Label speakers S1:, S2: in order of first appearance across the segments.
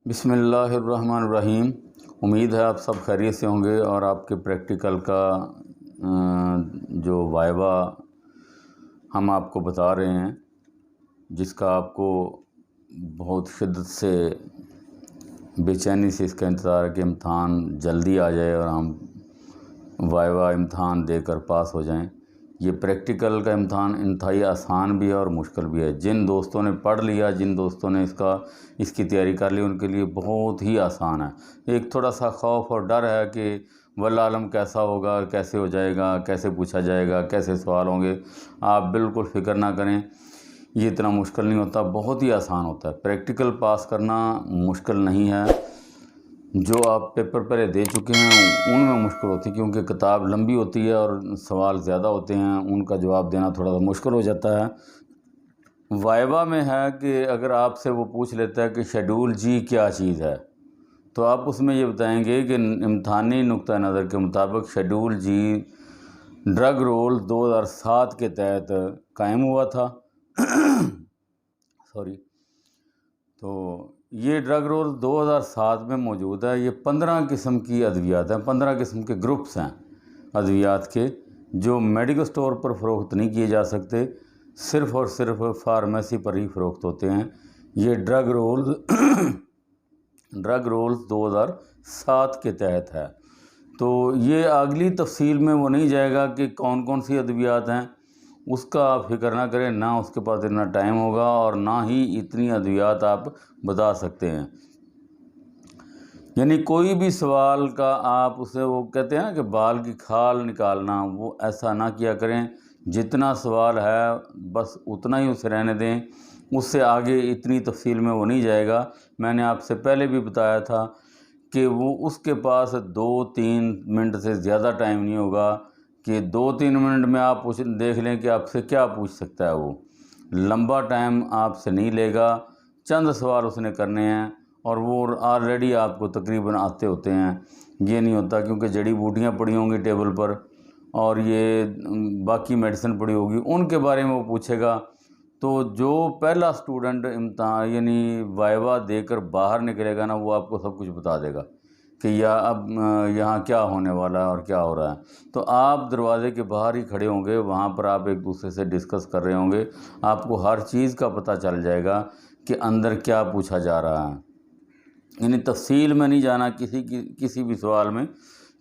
S1: بسم اللہ الرحمن الرحیم۔ امید ہے آپ سب خیریت سے ہوں گے اور آپ کے پریکٹیکل کا جو وائوا ہم آپ کو بتا رہے ہیں، جس کا آپ کو بہت شدت سے بے چینی سے اس کا انتظار ہے کہ امتحان جلدی آ جائے اور ہم وائوا امتحان دے کر پاس ہو جائیں۔ یہ پریکٹیکل کا امتحان انتہائی آسان بھی ہے اور مشکل بھی ہے۔ جن دوستوں نے پڑھ لیا، جن دوستوں نے اس کی تیاری کر لی، ان کے لیے بہت ہی آسان ہے۔ ایک تھوڑا سا خوف اور ڈر ہے کہ واللہ عالم کیسا ہوگا، کیسے ہو جائے گا، کیسے پوچھا جائے گا، کیسے سوال ہوں گے۔ آپ بالکل فکر نہ کریں، یہ اتنا مشکل نہیں ہوتا، بہت ہی آسان ہوتا ہے۔ پریکٹیکل پاس کرنا مشکل نہیں ہے۔ جو آپ پیپر پہلے دے چکے ہیں ان میں مشکل ہوتی ہے، کیونکہ کتاب لمبی ہوتی ہے اور سوال زیادہ ہوتے ہیں، ان کا جواب دینا تھوڑا سا مشکل ہو جاتا ہے۔ وائوا میں ہے کہ اگر آپ سے وہ پوچھ لیتا ہے کہ شیڈول جی کیا چیز ہے، تو آپ اس میں یہ بتائیں گے کہ امتحانی نقطہ نظر کے مطابق شیڈول جی ڈرگ رول 2007 کے تحت قائم ہوا تھا۔ تو یہ ڈرگ رول 2007 میں موجود ہے۔ یہ 15 قسم کی ادویات ہیں، 15 قسم کے گروپس ہیں ادویات کے، جو میڈیکل سٹور پر فروخت نہیں کیے جا سکتے، صرف اور صرف فارمیسی پر ہی فروخت ہوتے ہیں۔ یہ ڈرگ رولز 2007 کے تحت ہے۔ تو یہ اگلی تفصیل میں وہ نہیں جائے گا کہ کون کون سی ادویات ہیں، اس کا آپ فکر نہ کریں، نہ اس کے پاس اتنا ٹائم ہوگا اور نہ ہی اتنی ادویات آپ بتا سکتے ہیں۔ یعنی کوئی بھی سوال کا آپ اسے، وہ کہتے ہیں نا کہ بال کی کھال نکالنا، وہ ایسا نہ کیا کریں۔ جتنا سوال ہے بس اتنا ہی اسے رہنے دیں، اس سے آگے اتنی تفصیل میں وہ نہیں جائے گا۔ میں نے آپ سے پہلے بھی بتایا تھا کہ وہ اس کے پاس 2-3 منٹ سے زیادہ ٹائم نہیں ہوگا کہ 2-3 منٹ میں آپ دیکھ لیں کہ آپ سے کیا پوچھ سکتا ہے۔ وہ لمبا ٹائم آپ سے نہیں لے گا، چند سوال اس نے کرنے ہیں اور وہ آلریڈی آپ کو تقریباً آتے ہوتے ہیں۔ یہ نہیں ہوتا، کیونکہ جڑی بوٹیاں پڑی ہوں گی ٹیبل پر اور یہ باقی میڈیسن پڑی ہوگی، ان کے بارے میں وہ پوچھے گا۔ تو جو پہلا سٹوڈنٹ امتحان یعنی وائوا دے کر باہر نکلے گا نا، وہ آپ کو سب کچھ بتا دے گا کہ اب یہاں کیا ہونے والا ہے اور کیا ہو رہا ہے۔ تو آپ دروازے کے باہر ہی کھڑے ہوں گے، وہاں پر آپ ایک دوسرے سے ڈسکس کر رہے ہوں گے، آپ کو ہر چیز کا پتہ چل جائے گا کہ اندر کیا پوچھا جا رہا ہے۔ یعنی تفصیل میں نہیں جانا کسی بھی سوال میں۔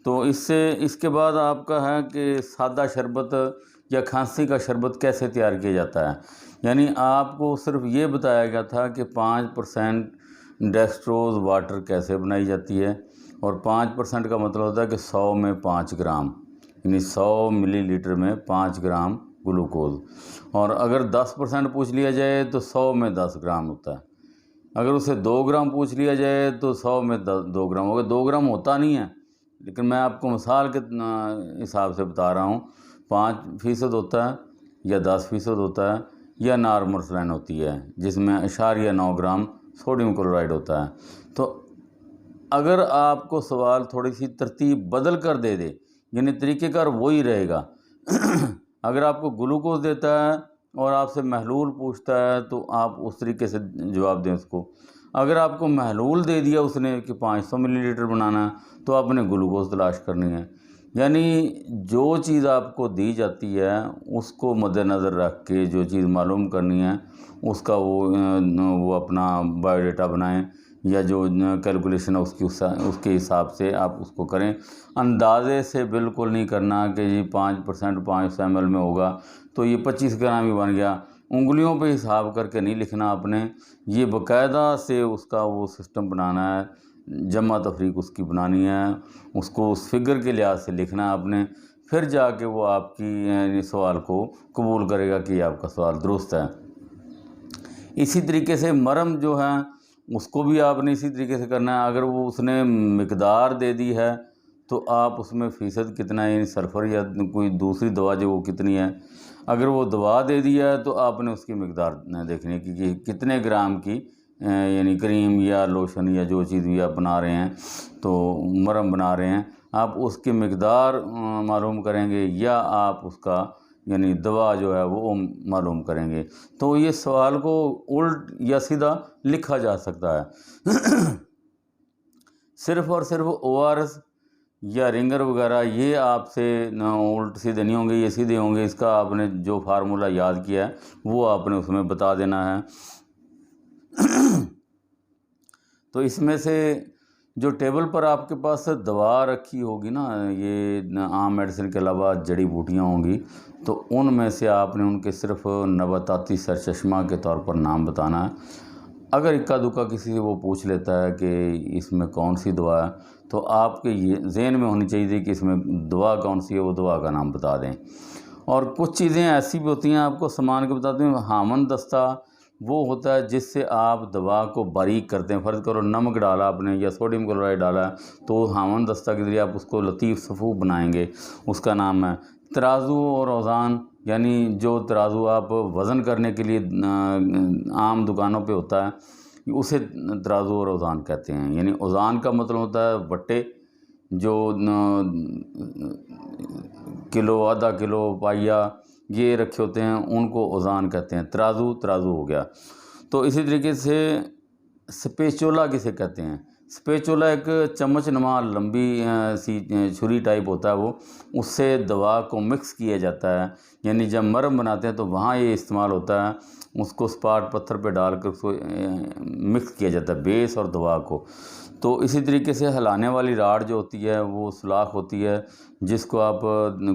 S1: تو اس کے بعد آپ کا ہے کہ سادہ شربت یا کھانسی کا شربت کیسے تیار کیا جاتا ہے۔ یعنی آپ کو صرف یہ بتایا گیا تھا کہ 5% ڈیکسٹروز واٹر کیسے بنائی جاتی ہے، اور 5% کا مطلب ہوتا ہے کہ 100 میں 5 گرام، یعنی 100 ملی لیٹر میں 5 گرام گلوکوز۔ اور اگر 10% پوچھ لیا جائے تو 100 میں 10 گرام ہوتا ہے۔ اگر اسے 2 گرام پوچھ لیا جائے تو 100 میں 2 گرام ہوگا۔ 2 گرام ہوتا نہیں ہے، لیکن میں آپ کو مثال کے حساب سے بتا رہا ہوں۔ 5% ہوتا ہے یا 10% ہوتا ہے یا نارمل سلائن ہوتی ہے، جس میں 0.9 گرام سوڈیم کلورائڈ ہوتا ہے۔ تو اگر آپ کو سوال تھوڑی سی ترتیب بدل کر دے دے، یعنی طریقہ کار وہی رہے گا۔ اگر آپ کو گلوکوز دیتا ہے اور آپ سے محلول پوچھتا ہے تو آپ اس طریقے سے جواب دیں اس کو۔ اگر آپ کو محلول دے دیا اس نے کہ 500 ملی لیٹر بنانا ہے، تو آپ نے گلوکوز تلاش کرنی ہے۔ یعنی جو چیز آپ کو دی جاتی ہے اس کو مد نظر رکھ کے جو چیز معلوم کرنی ہے، اس کا وہ اپنا بایو ڈیٹا بنائیں، یا جو کیلکولیشن ہے اس کے حساب سے آپ اس کو کریں۔ اندازے سے بالکل نہیں کرنا کہ جی 5% 500 ml میں ہوگا تو یہ 25 گرام ہی بن گیا۔ انگلیوں پہ حساب کر کے نہیں لکھنا آپ نے، یہ باقاعدہ سے اس کا وہ سسٹم بنانا ہے، جمع تفریق اس کی بنانی ہے، اس کو اس فگر کے لحاظ سے لکھنا ہے آپ نے، پھر جا کے وہ آپ کی سوال کو قبول کرے گا کہ یہ آپ کا سوال درست ہے۔ اسی طریقے سے مرم جو ہے اس کو بھی آپ نے اسی طریقے سے کرنا ہے۔ اگر وہ اس نے مقدار دے دی ہے تو آپ اس میں فیصد کتنا ہے، یعنی سلفر یا کوئی دوسری دوا جو وہ کتنی ہے۔ اگر وہ دوا دے دیا ہے تو آپ نے اس کی مقدار دیکھنی ہے کہ کتنے گرام کی یعنی کریم یا لوشن یا جو چیز بھی آپ بنا رہے ہیں، تو مرم بنا رہے ہیں، آپ اس کی مقدار معلوم کریں گے یا آپ اس کا یعنی دوا جو ہے وہ معلوم کریں گے۔ تو یہ سوال کو الٹ یا سیدھا لکھا جا سکتا ہے۔ صرف اور صرف ORS یا رنگر وغیرہ یہ آپ سے الٹ سیدھے نہیں ہوں گے، یہ سیدھے ہوں گے. اس کا آپ نے جو فارمولہ یاد کیا ہے وہ آپ نے اس میں بتا دینا ہے. تو اس میں سے جو ٹیبل پر آپ کے پاس دوا رکھی ہوگی نا، یہ عام میڈیسن کے علاوہ جڑی بوٹیاں ہوں گی، تو ان میں سے آپ نے ان کے صرف نباتاتی سرچشمہ کے طور پر نام بتانا ہے. اگر اکا دکا کسی سے وہ پوچھ لیتا ہے کہ اس میں کون سی دوا ہے، تو آپ کے یہ ذہن میں ہونی چاہیے کہ اس میں دوا کون سی ہے، وہ دوا کا نام بتا دیں. اور کچھ چیزیں ایسی بھی ہوتی ہیں، آپ کو سامان کے بتاتے ہیں. ہامن دستہ وہ ہوتا ہے جس سے آپ دوا کو باریک کرتے ہیں. فرض کرو نمک ڈالا آپ نے یا سوڈیم کلورائڈ ڈالا ہے، تو ہامن دستہ کے ذریعے آپ اس کو لطیف صفوف بنائیں گے، اس کا نام ہے. ترازو اور اوزان، یعنی جو ترازو آپ وزن کرنے کے لیے عام دکانوں پہ ہوتا ہے، اسے ترازو اور اوزان کہتے ہیں. یعنی اوزان کا مطلب ہوتا ہے وٹے، جو کلو، آدھا کلو، پائیا یہ رکھے ہوتے ہیں، ان کو اوزان کہتے ہیں. ترازو ہو گیا. تو اسی طریقے سے سپیچولا کسے کہتے ہیں؟ سپیچولا ایک چمچ نما لمبی سی چھری ٹائپ ہوتا ہے، وہ اس سے دوا کو مکس کیا جاتا ہے. یعنی جب مرہم بناتے ہیں تو وہاں یہ استعمال ہوتا ہے. اس کو اسپاٹ پتھر پہ ڈال کر اس کو مکس کیا جاتا ہے، بیس اور دوا کو. تو اسی طریقے سے ہلانے والی راڈ جو ہوتی ہے وہ سوراخ ہوتی ہے، جس کو آپ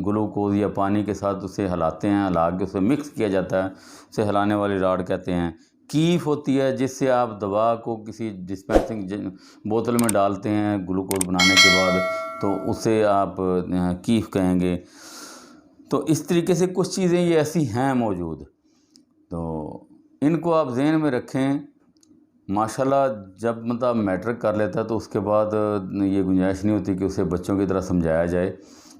S1: گلوکوز یا پانی کے ساتھ اسے ہلاتے ہیں، ہلا کے اسے مکس کیا جاتا ہے، اسے ہلانے والی راڈ کہتے ہیں. کیف ہوتی ہے جس سے آپ دوا کو کسی ڈسپینسنگ بوتل میں ڈالتے ہیں گلوکوز بنانے کے بعد، تو اسے آپ کیف کہیں گے. تو اس طریقے سے کچھ چیزیں یہ ایسی ہیں موجود، تو ان کو آپ ذہن میں رکھیں. ماشاءاللہ جب مطلب میٹرک کر لیتا ہے تو اس کے بعد یہ گنجائش نہیں ہوتی کہ اسے بچوں کی طرح سمجھایا جائے.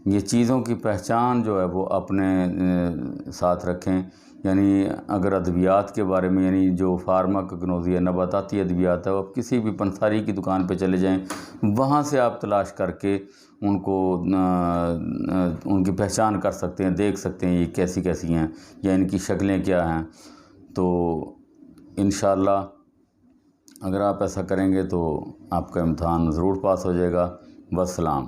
S1: یہ چیزوں کی پہچان جو ہے وہ اپنے ساتھ رکھیں. یعنی اگر ادویات کے بارے میں، یعنی جو فارماکوگنوسی ہے، نباتاتی ادویات ہے، وہ کسی بھی پنساری کی دکان پہ چلے جائیں، وہاں سے آپ تلاش کر کے ان کو ان کی پہچان کر سکتے ہیں، دیکھ سکتے ہیں یہ کیسی کیسی ہیں یا ان کی شکلیں کیا ہیں. تو انشاءاللہ اگر آپ ایسا کریں گے تو آپ کا امتحان ضرور پاس ہو جائے گا. والسلام.